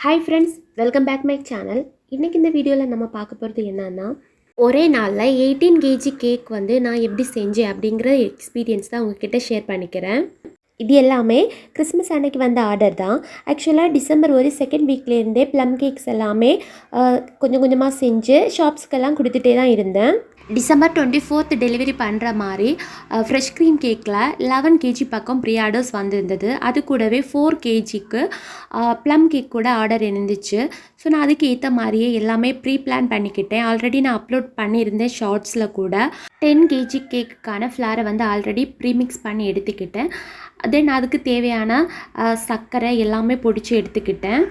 Hi friends, welcome back my channel. இன்றைக்கி இந்த வீடியோவில் நம்ம பார்க்க போகிறது என்னன்னா, ஒரே நாளில் 18 கேஜி கேக் நான் எப்படி செஞ்சேன் அப்படிங்கிற எக்ஸ்பீரியன்ஸ் தான் உங்ககிட்ட ஷேர் பண்ணிக்கிறேன். இது எல்லாமே கிறிஸ்மஸ் அன்னைக்கு வந்த ஆர்டர் தான். ஆக்சுவலாக டிசம்பர் ஒரு செகண்ட் வீக்லேருந்தே ப்ளம் கேக்ஸ் எல்லாமே கொஞ்சம் கொஞ்சமாக செஞ்சு ஷாப்ஸ்க்கெல்லாம் கொடுத்துட்டே தான் இருந்தேன். டிசம்பர் 24th டெலிவரி பண்ணுற மாதிரி ஃப்ரெஷ் க்ரீம் கேக்கில் 11 கேஜி பக்கம் ப்ரீ ஆர்டர்ஸ் வந்திருந்தது. அது கூடவே 4 கேஜிக்கு ப்ளம் கேக் கூட ஆர்டர் இருந்துச்சு. ஸோ நான் அதுக்கு ஏற்ற மாதிரியே எல்லாமே ப்ரீ பிளான் பண்ணிக்கிட்டேன். ஆல்ரெடி நான் அப்லோட் பண்ணியிருந்தேன் ஷார்ட்ஸில் கூட. 10 கேஜி கேக்குக்கான ஃப்ளாரை ஆல்ரெடி ப்ரீமிக்ஸ் பண்ணி எடுத்துக்கிட்டேன். தென் அதுக்கு தேவையான சர்க்கரை எல்லாமே பொடிச்சு எடுத்துக்கிட்டேன்.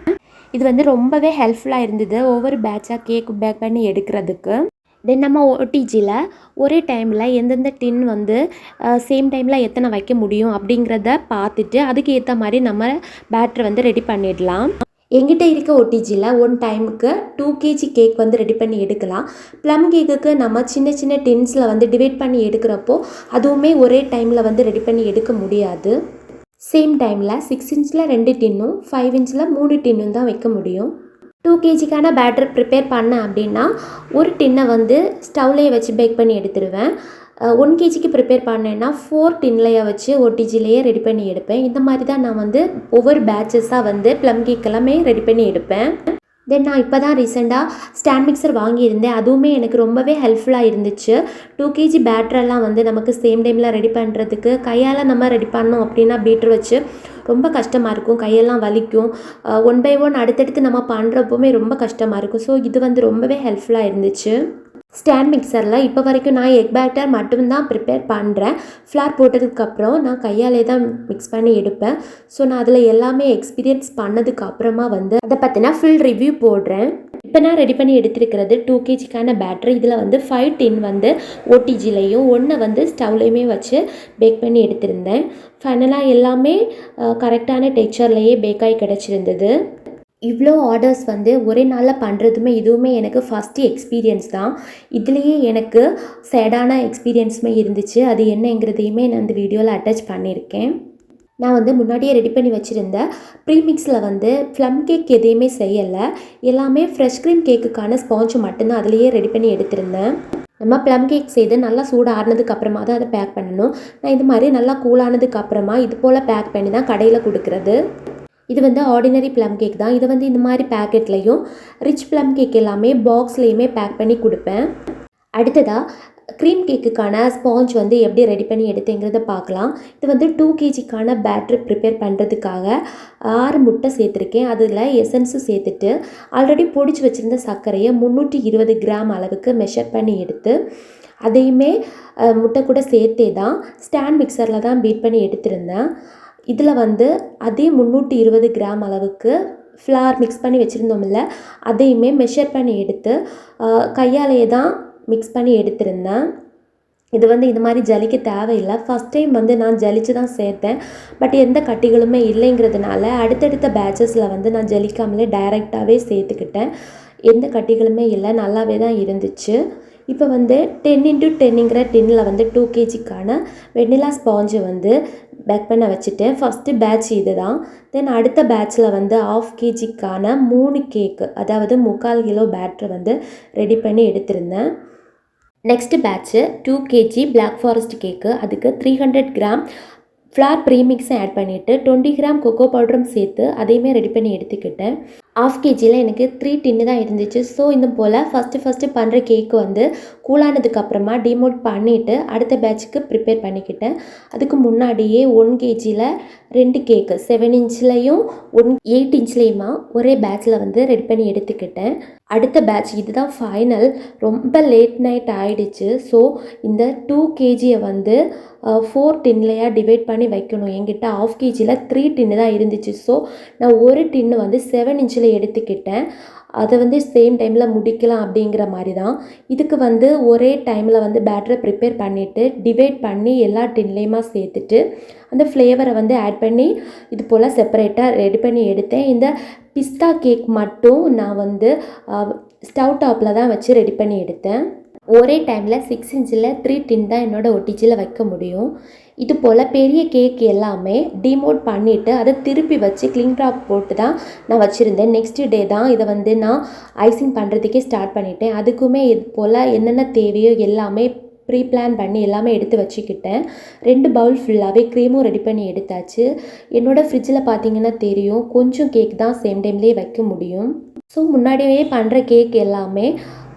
இது ரொம்பவே ஹெல்ப்ஃபுல்லாக இருந்தது ஒவ்வொரு பேட்சாக கேக் பேக் பண்ணி எடுக்கிறதுக்கு. தென் நம்ம ஓடிஜியில் ஒரே டைமில் எந்தெந்த டின் சேம் டைமில் எத்தனை வைக்க முடியும் அப்படிங்கிறத பார்த்துட்டு அதுக்கு ஏற்ற மாதிரி நம்ம பேட்டரை ரெடி பண்ணிடலாம். எங்கிட்ட இருக்க ஓடிஜியில் ஒன் டைமுக்கு 2 கேஜி கேக் ரெடி பண்ணி எடுக்கலாம். ப்ளம் கேக்குக்கு நம்ம சின்ன சின்ன டின்ஸில் டிவைட் பண்ணி எடுக்கிறப்போ அதுவுமே ஒரே டைமில் ரெடி பண்ணி எடுக்க முடியாது. சேம் டைமில் 6 இன்ச்சில் 2 டின்னும் 5 இன்ச்சில் 3 டின்னும் தான் வைக்க முடியும். 2 கேஜிக்கான பேட்டர் ப்ரிப்பேர் பண்ணேன் அப்படின்னா ஒரு டின்னை ஸ்டவ்லேயே வச்சு பேக் பண்ணி எடுத்துடுவேன். 1 கேஜிக்கு ப்ரிப்பேர் பண்ணேன்னா 4 டின்லையை வச்சு ஓடிஜிலேயே ரெடி பண்ணி எடுப்பேன். இந்த மாதிரி தான் நான் ஒவ்வொரு பேட்சஸாக ப்ளம் கேக் எல்லாமே ரெடி பண்ணி எடுப்பேன். தென் நான் இப்போ தான் ரீசெண்டாக ஸ்டாண்ட் மிக்சர் வாங்கியிருந்தேன். அதுவுமே எனக்கு ரொம்பவே ஹெல்ப்ஃபுல்லாக இருந்துச்சு. 2 கேஜி பேட்டரெல்லாம் நமக்கு சேம் டைமில் ரெடி பண்ணுறதுக்கு கையால் நம்ம ரெடி பண்ணோம் அப்படின்னா பீட்டர் வச்சு ரொம்ப கஷ்டமாக இருக்கும், கையெல்லாம் வலிக்கும். 1 by 1 அடுத்தடுத்து நம்ம பண்ணுறப்போமே ரொம்ப கஷ்டமாக இருக்கும். ஸோ இது ரொம்பவே ஹெல்ப்ஃபுல்லாக இருந்துச்சு. ஸ்டாண்ட் மிக்சரில் இப்போ வரைக்கும் நான் எக் பேட்டர் மட்டும்தான் ப்ரிப்பேர் பண்ணுறேன். ஃப்ளார் போட்டதுக்கப்புறம் நான் கையாலே தான் மிக்ஸ் பண்ணி எடுப்பேன். ஸோ நான் அதில் எல்லாமே எக்ஸ்பீரியன்ஸ் பண்ணதுக்கப்புறமா அதை பற்றினா ஃபுல் ரிவ்யூ போடுறேன். இப்போ நான் ரெடி பண்ணி எடுத்துருக்கிறது 2 கேஜிக்கான பேட்டர். இதில் 5 டின் ஓடிஜிலையும் 1 ஸ்டவ்லையுமே வச்சு பேக் பண்ணி எடுத்திருந்தேன். ஃபைனலாக எல்லாமே கரெக்டான டெக்ஸ்சர்லேயே பேக்காகி கிடச்சிருந்தது. இவ்வளோ ஆர்டர்ஸ் ஒரே நாளில் பண்ணுறதுமே இதுவுமே எனக்கு ஃபஸ்ட்டு எக்ஸ்பீரியன்ஸ் தான். இதுலேயே எனக்கு சேடான எக்ஸ்பீரியன்ஸுமே இருந்துச்சு. அது என்னங்கிறதையுமே நான் இந்த வீடியோவில் அட்டாச் பண்ணியிருக்கேன். நான் முன்னாடியே ரெடி பண்ணி வச்சுருந்த ப்ரீமிக்ஸில் ப்ளம் கேக் எதையுமே செய்யலை. எல்லாமே ஃப்ரெஷ் க்ரீம் கேக்குக்கான ஸ்பாஞ்சு மட்டும்தான் அதிலேயே ரெடி பண்ணி எடுத்திருந்தேன். நம்ம ப்ளம் கேக் செய்து நல்லா சூடு ஆறுனதுக்கு அப்புறமா தான் அதை பேக் பண்ணணும். நான் இது மாதிரி நல்லா கூலானதுக்கு அப்புறமா இது போல் பேக் பண்ணி தான் கடையில் கொடுக்குறது. இது ஆர்டினரி ப்ளம் கேக் தான். இது இந்த மாதிரி பேக்கெட்லேயும் ரிச் ப்ளம் கேக் எல்லாமே பாக்ஸ்லேயுமே பேக் பண்ணி கொடுப்பேன். அடுத்ததாக க்ரீம் கேக்குக்கான ஸ்பாஞ்ச் எப்படி ரெடி பண்ணி எடுத்தேங்கிறத பார்க்கலாம். இது 2 கேஜிக்கான பேட்டரி ப்ரிப்பேர் பண்ணுறதுக்காக 6 முட்டை சேர்த்துருக்கேன். அதில் எசன்ஸும் சேர்த்துட்டு ஆல்ரெடி பொடிச்சு வச்சுருந்த சர்க்கரையை 320 கிராம் அளவுக்கு மெஷர் பண்ணி எடுத்து அதையுமே முட்டை கூட சேர்த்தே தான் ஸ்டாண்ட் மிக்சரில் தான் பீட் பண்ணி எடுத்திருந்தேன். இதில் அதே 320 கிராம் அளவுக்கு ஃப்ளார் மிக்ஸ் பண்ணி வச்சுருந்தோம்ல, அதையுமே மெஷர் பண்ணி எடுத்து கையாலேயே தான் மிக்ஸ் பண்ணி எடுத்திருந்தேன். இது இது மாதிரி ஜலிக்க தேவையில்லை. ஃபஸ்ட் டைம் நான் ஜலிச்சு தான் சேர்த்தேன். பட் எந்த கட்டிகளுமே இல்லைங்கிறதுனால அடுத்தடுத்த பேட்சஸில் நான் ஜலிக்காமலே டைரெக்டாகவே சேர்த்துக்கிட்டேன். எந்த கட்டிகளுமே இல்லை, நல்லாவே தான் இருந்துச்சு. இப்போ 10x10ங்கிற டின்னில் 2 கேஜிக்கான வெண்ணிலா ஸ்பாஞ்சு பேக் பண்ண வச்சுட்டேன். ஃபஸ்ட்டு பேட்ச் இது தான். தென் அடுத்த பேட்சில் 1/2 கேஜிக்கான 3 கேக்கு, அதாவது 3/4 கிலோ பேட்டர் ரெடி பண்ணி எடுத்திருந்தேன். Next batch 2 KG black forest cake. அதுக்கு 300 கிராம் ஃப்ளார் ப்ரீமிக்ஸும் ஆட் பண்ணிவிட்டு 20 கிராம் கொக்கோ பவுடரும் சேர்த்து அதையுமே ரெடி பண்ணி எடுத்துக்கிட்டேன். 1/2 கேஜியில் எனக்கு 3 டின்னு தான் இருந்துச்சு. ஸோ இந்த போல் ஃபஸ்ட்டு பண்ணுற கேக்கு கூலானதுக்கப்புறமா டிமோட் பண்ணிவிட்டு அடுத்த பேட்சுக்கு ப்ரிப்பேர் பண்ணிக்கிட்டேன். அதுக்கு முன்னாடியே 1 கேஜியில் 2 கேக்கு 7 இன்ச்லேயும் 8 இன்ச்லேயுமா ஒரே பேட்சில் ரெடி பண்ணி எடுத்துக்கிட்டேன். அடுத்த பேட்ச் இதுதான் ஃபைனல். ரொம்ப லேட் நைட் ஆகிடுச்சு. ஸோ இந்த 2 கேஜியை 4 டின்லையாக டிவைட் பண்ணி வைக்கணும். என்கிட்ட 1/2 கேஜியில் 3 டின்னு தான் இருந்துச்சு. ஸோ நான் ஒரு டின்னு 7 இன்ச்சில் எடுத்துக்கிட்டேன். அதை சேம் டைமில் முடிக்கலாம் அப்படிங்கிற மாதிரி தான். இதுக்கு ஒரே டைமில் பேட்டரை ப்ரிப்பேர் பண்ணிவிட்டு டிவைட் பண்ணி எல்லா டின்லேயுமா சேர்த்துட்டு அந்த ஃப்ளேவரை ஆட் பண்ணி இது போல் செப்பரேட்டாக ரெடி பண்ணி எடுத்தேன். இந்த பிஸ்தா கேக் மட்டும் நான் ஸ்டவ் டாப்பில் தான் வச்சு ரெடி பண்ணி எடுத்தேன். ஒரே டைமில் 6 இன்ச்சில் 3 டின் தான் என்னோடய ஒட்டிச்சியில் வைக்க முடியும். இது போல் பெரிய கேக் எல்லாமே டிமோட் பண்ணிவிட்டு அதை திருப்பி வச்சு க்ளிங் ட்ராப் போட்டு தான் நான் வச்சுருந்தேன். நெக்ஸ்ட் டே தான் இதை வந்து நான் ஐசிங் பண்ணுறதுக்கே ஸ்டார்ட் பண்ணிட்டேன். அதுக்குமே இது போல் என்னென்ன தேவையோ எல்லாமே ப்ரீ பிளான் பண்ணி எல்லாமே எடுத்து வச்சுக்கிட்டேன். 2 பவுல் ஃபுல்லாகவே க்ரீமும் ரெடி பண்ணி எடுத்தாச்சு. என்னோடய ஃப்ரிட்ஜில் பார்த்தீங்கன்னா தெரியும், கொஞ்சம் கேக் தான் சேம் டைம்லேயே வைக்க முடியும். ஸோ முன்னாடியே பண்ணுற கேக் எல்லாமே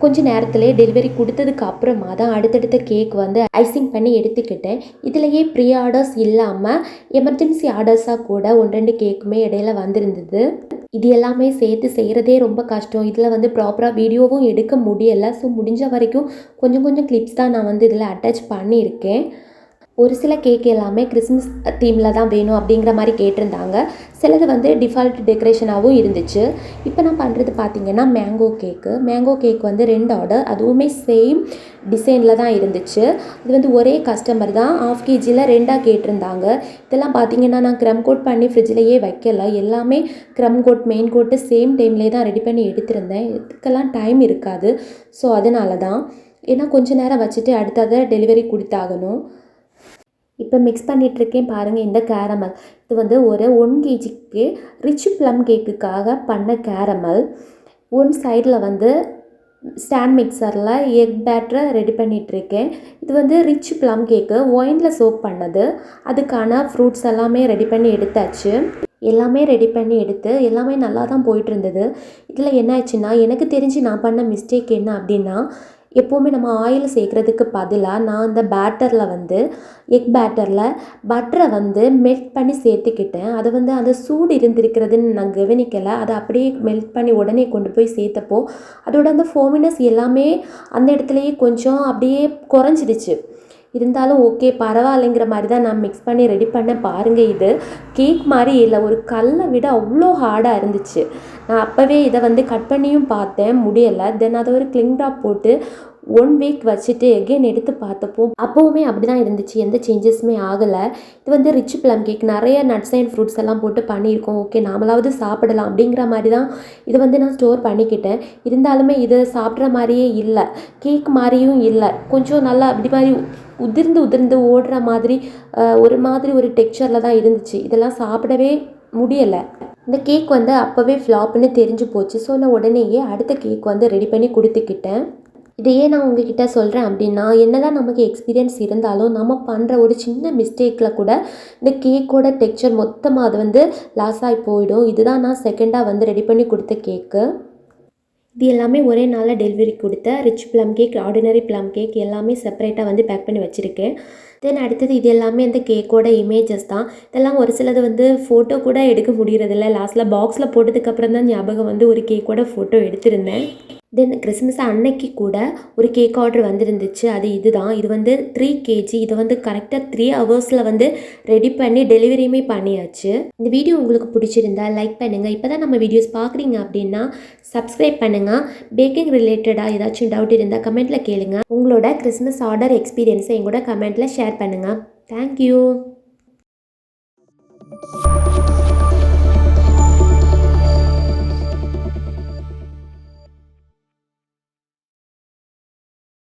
கொஞ்சம் நேரத்துலேயே டெலிவரி கொடுத்ததுக்கு அப்புறமா தான் அடுத்தடுத்த கேக் வந்து ஐசிங் பண்ணி எடுத்துக்கிட்டேன். இதுலேயே ப்ரீ ஆர்டர்ஸ் இல்லாமல் எமர்ஜென்சி ஆர்டர்ஸாக கூட 1-2 கேக்குமே இடையில வந்திருந்தது. இது எல்லாமே சேர்த்து செய்கிறதே ரொம்ப கஷ்டம். இதில் வந்து ப்ராப்பராக வீடியோவும் எடுக்க முடியலை. ஸோ முடிஞ்ச வரைக்கும் கொஞ்சம் கொஞ்சம் கிளிப்ஸ் தான் நான் வந்து இதில் அட்டாச் பண்ணியிருக்கேன். ஒரு சில கேக் எல்லாமே கிறிஸ்மஸ் தீமில் தான் வேணும் அப்படிங்கிற மாதிரி கேட்டிருந்தாங்க. சிலது வந்து டிஃபால்ட் டெக்கரேஷனாகவும் இருந்துச்சு. இப்போ நான் பண்ணுறது பார்த்திங்கன்னா மேங்கோ கேக் வந்து 2 ஆர்டர், அதுவுமே சேம் டிசைனில் தான் இருந்துச்சு. இது வந்து ஒரே கஸ்டமர் தான் 1/2 kgயில் 2ஆக கேட்டிருந்தாங்க. இதெல்லாம் பார்த்திங்கன்னா நான் க்ரம் கோட் பண்ணி ஃப்ரிட்ஜிலேயே வைக்கல. எல்லாமே க்ரம் கோட் மெயின் கோட்டு சேம் டைம்லேயே தான் ரெடி பண்ணி எடுத்திருந்தேன். இதுக்கெல்லாம் டைம் இருக்காது. ஸோ அதனால தான், ஏன்னா கொஞ்சம் நேரம் வச்சுட்டு அடுத்ததை டெலிவரி கொடுத்தாகணும். இப்போ மிக்ஸ் பண்ணிகிட்ருக்கேன் பாருங்கள். இந்த கேரமல் இது வந்து ஒரு 1 kgக்கு ரிச் ப்ளம் கேக்குக்காக பண்ண கேரமல். ஒன் சைடில் வந்து ஸ்டாண்ட் மிக்சரில் எக் பேட்டரை ரெடி பண்ணிகிட்ருக்கேன். இது வந்து ரிச் ப்ளம் கேக்கு ஒயினில் சோக் பண்ணது. அதுக்கான ஃப்ரூட்ஸ் எல்லாமே ரெடி பண்ணி எடுத்தாச்சு. எல்லாமே ரெடி பண்ணி எடுத்து எல்லாமே நல்லா தான் போயிட்டு இருந்தது. இதில் என்ன ஆச்சுன்னா, எனக்கு தெரிஞ்சு நான் பண்ண மிஸ்டேக் என்ன அப்படின்னா, எப்போவுமே நம்ம ஆயில் சேர்க்குறதுக்கு பதிலாக நான் அந்த பேட்டரில் வந்து எக் பேட்டரில் பட்டரை வந்து மெல்ட் பண்ணி சேர்த்துக்கிட்டேன். அது வந்து அந்த சூடு இருந்திருக்கிறதுன்னு நான் கவனிக்கலை. அதை அப்படியே மெல்ட் பண்ணி உடனே கொண்டு போய் சேர்த்தப்போ அதோட அந்த ஃபோமினஸ் எல்லாமே அந்த இடத்துலையே கொஞ்சம் அப்படியே குறைஞ்சிடுச்சு. இருந்தாலும் ஓகே பரவாயில்லைங்கிற மாதிரி தான் நான் மிக்ஸ் பண்ணி ரெடி பண்ண. பாருங்கள், இது கேக் மாதிரி இல்லை, ஒரு கல்லை விட அவ்வளோ ஹார்டாக இருந்துச்சு. நான் அப்போவே இதை வந்து கட் பண்ணியும் பார்த்தேன், முடியலை. தென் அதை ஒரு க்ளிங் ட்ராப் போட்டு 1 வீக் வச்சுட்டு எகெயின் எடுத்து பார்த்தப்போ அப்போவுமே அப்படி தான் இருந்துச்சு. எந்த சேஞ்சஸுமே ஆகலை. இது வந்து ரிச் ப்ளம் கேக், நிறைய நட்ஸ் அண்ட் ஃப்ரூட்ஸ் எல்லாம் போட்டு பண்ணியிருக்கோம். ஓகே நாமளாவது சாப்பிடலாம் அப்படிங்கிற மாதிரி தான் இதை வந்து நான் ஸ்டோர் பண்ணிக்கிட்டேன். இருந்தாலுமே இது சாப்பிட்ற மாதிரியே இல்லை, கேக் மாதிரியும் இல்லை. கொஞ்சம் நல்லா அப்படி மாதிரி உதிர்ந்து ஓடுற மாதிரி ஒரு டெக்ஸ்சரில் தான் இருந்துச்சு. இதெல்லாம் சாப்பிடவே முடியலை. இந்த கேக் வந்து அப்போவே ஃப்ளாப்னு தெரிஞ்சு போச்சு. ஸோ நான் உடனேயே அடுத்த கேக் வந்து ரெடி பண்ணி கொடுத்துக்கிட்டேன். இதையே நான் உங்ககிட்ட சொல்கிறேன் அப்படின்னா, என்ன தான் நமக்கு எக்ஸ்பீரியன்ஸ் இருந்தாலும் நம்ம பண்ணுற ஒரு சின்ன மிஸ்டேக்கில் கூட இந்த கேக்கோட டெக்ஸ்சர் மொத்தமாக அது வந்து லாஸ் ஆகி போயிடும். இதுதான் நான் செகண்டாக வந்து ரெடி பண்ணி கொடுத்த கேக்கு. இது எல்லாமே ஒரே நாளில் டெலிவரி கொடுத்த rich plum cake, ordinary plum cake எல்லாமே செப்பரேட்டாக வந்து பேக் பண்ணி வச்சுருக்கேன். தென் அடுத்தது இது எல்லாமே இந்த கேக்கோட இமேஜஸ் தான். இதெல்லாம் ஒரு சிலது வந்து ஃபோட்டோ கூட எடுக்க முடியறதில்ல. லாஸ்ட்டில் பாக்ஸில் போட்டதுக்கப்புறம் தான் ஞாபகம் வந்து ஒரு கேக்கோட ஃபோட்டோ எடுத்திருந்தேன். தென் கிறிஸ்மஸ் அன்னைக்கு கூட ஒரு கேக் ஆர்டர் வந்துருந்துச்சு. அது இதுதான். இது வந்து 3 kg. இதை வந்து கரெக்டாக 3 ஹவர்ஸில் வந்து ரெடி பண்ணி டெலிவரியுமே பண்ணியாச்சு. இந்த வீடியோ உங்களுக்கு பிடிச்சிருந்தா லைக் பண்ணுங்கள். இப்போ தான் நம்ம வீடியோஸ் பார்க்குறீங்க அப்படின்னா சப்ஸ்கிரைப் பண்ணுங்கள். பேக்கிங் ரிலேட்டடாக ஏதாச்சும் டவுட் இருந்தால் கமெண்ட்டில் கேளுங்கள். உங்களோட கிறிஸ்மஸ் ஆர்டர் எக்ஸ்பீரியன்ஸை எங்கூட கமெண்ட்டில் ஷேர் பண்ணுங்கள். தேங்க்யூ.